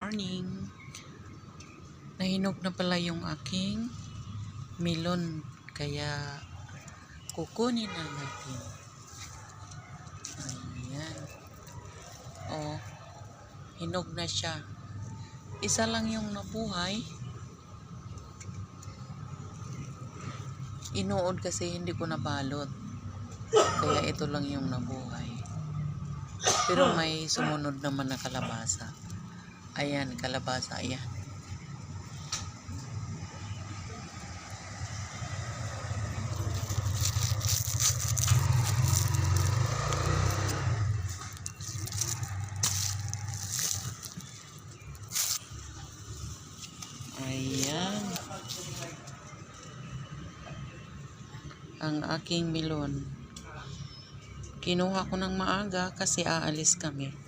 Morning. Nahinog na pala yung aking melon, kaya kukunin na natin. Ayan. Oh, hinog na siya. Isa lang yung nabuhay. Inuod kasi hindi ko nabalot. Kaya ito lang yung nabuhay. Pero may sumunod naman na kalabasa. Ayan, kalabasa, ayan. Ayan. Ang aking melon. Kinuha ko ng maaga kasi aalis kami.